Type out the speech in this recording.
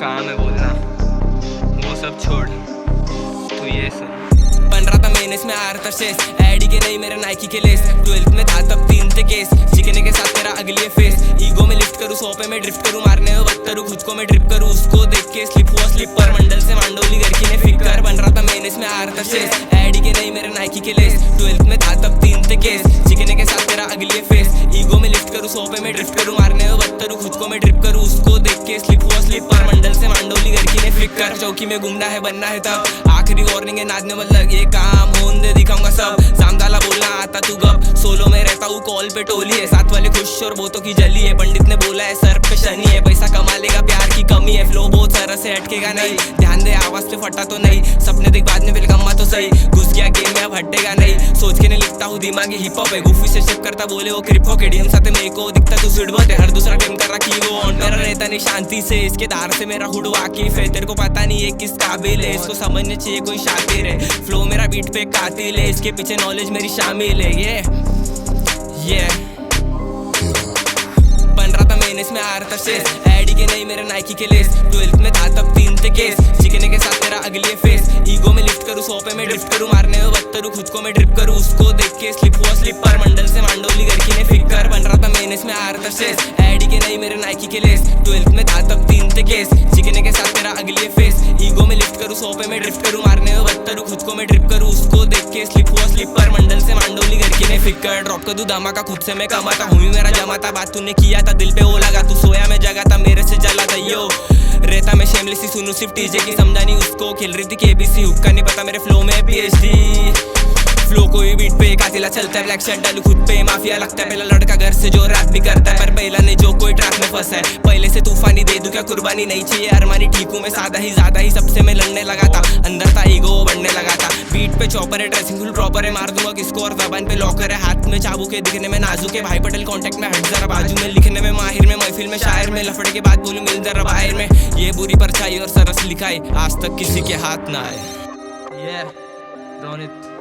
काम है बोलना, वो सब छोड़, तू ये सुन। बन रहा था मेहनत में आ रहा था शेष, एडी के नहीं मेरे नाइकी के लेस। 12th में था तब 3 थे केस, चिकने के साथ तेरा अगली फेस। ईगो में लिफ्ट करूँ, सोपे में ड्रिफ्ट करूँ, मारने में वक्त करूँ, खुद को मैं ड्रिप करूँ, उसको देख के स्लिप हुआ स्लिपर। मंडल से मांडोली घर की ने फिकर, बन रहा था मेहनत में आ रहा था शेष, एडी के नहीं मेरे नाइकी के लेस। 12th में था तब 3 थे केस, चिकने के साथ तेरा अगली फेस। ईगो में लिफ्ट करूँ, सोपे में ड्रिफ्ट करूँ, मारने में वक्त करूँ, खुद को मैं ड्रिप करूँ, उसको देख के स्लिप हुआ स्लिपर। मंडल से मांडोली घर की ने फिकर, चौकी में घूमना है बनना है तब, आखिरी वार्निंग है नाचने मतलब ये काम होन दे दिखाऊंगा सब। जामदाला बोलना आता तू गप, सोलो में रहता हूँ कॉल पे टोली है, साथ वाले खुश और बोतों की जली है। पंडित ने बोला है सर पे शनि है, पैसा कमा लेगा प्यार की कमी है, फ्लो बहुत सरस से हटकेगा नहीं, ध्यान दे आवाज पे फटा तो नहीं, सपने देख बाद में फिर गम्मा तो सही, घुस गया गेम में अब हटेगा नहीं, सोच के नहीं लिखता हूँ दिमागी हिप हॉप है, गुफी से शिप करता बोले वो क्रिप हो के डीएम साथ मेरे को दिखता तू सिडबत है, हर दूसरा टीम कर रखी वो ऑन, मेरा रहता नहीं शांति से, इसके दार से मेरा हुड वाकिफ है, तेरे को पता नहीं ये किस काबिल है, इसको समझने चाहिए कोई शातिर है, फ्लो मेरा बीट पे कातिल है, इसके पीछे नॉलेज मेरी शामिल है। ये बन रहा था मेहनत में आ रहा था शेष, एडी के नहीं मेरे नाइकी के लेस। 12th में था तब 3 थे केस, चिकने के साथ तेरा अगली फेस। ईगो में लिफ्ट करूँ, सोपे में ड्रिफ्ट करूँ, मारने में वक्त करूँ, खुद को मैं ड्रिप करूँ, उसको देख के स्लिप हुआ स्लिपर। मंडल से मांडोली घर की ने फिकर, बन रहा था मेहनत में आ रहा था शेष, एडी के नहीं मेरे नाइकी के लेस। 12th में था तब 3 थे केस, चिकने के साथ तेरा अगली फेस। ईगो में लिफ्ट करूँ, सोपे में ड्रिफ्ट करूँ, मारने में वक्त करूँ, खुद को मैं ड्रिप करूँ, उसको देख के स्लिप हुआ स्लिपर। मंडल से मांडोली घर की ने फिकर, ड्रॉप कर दूं धमाका, खुद से मैं कमाता हूँ मेरा जमाता, बात तूने किया था दिल पे वो लगा, तू सोया मैं जगा था मेरे से जला था यो। रहता मैं शेमलेस ही सुनूं सिर्फ टीजे की, समझा नहीं उसको, खेल रही थी केबीसी, हुक्का नहीं पता मेरे फ्लो में पीएचडी। फ्लो कोई बीट पे कातिला चलता है, ब्लैक शर्ट डालू खुद पे माफिया लगता है, पहला लड़का घर से जो रैप भी करता है, पर पहला नहीं जो कोई ट्रैक में फंसा है, पहले से तूफानी दे दूं क्या कुर्बानी, नहीं चाहिए अरमानी, ठीक हूँ मैं सादा ही ज्यादा ही, सबसे मैं लड़ने लगा था, अंदर था ईगो बढ़ने लगा था, बीट पे चॉपर है, ड्रेसिंग फुल प्रॉपर है, मार दूंगा किसको और जबान पे लॉकर है, हाथ में चाबुक है, दिखने में नाजुक है, भाई पटेल कॉन्टेक्ट में हट जरा बाजू में, लिखने में माहिर में, महफिल में शायर में, लफड़े के बाद बोलूं मिल जरा बाहर में, ये बुरी परछाई और सरस लिखाई आज तक किसी के हाथ ना आए। रोनित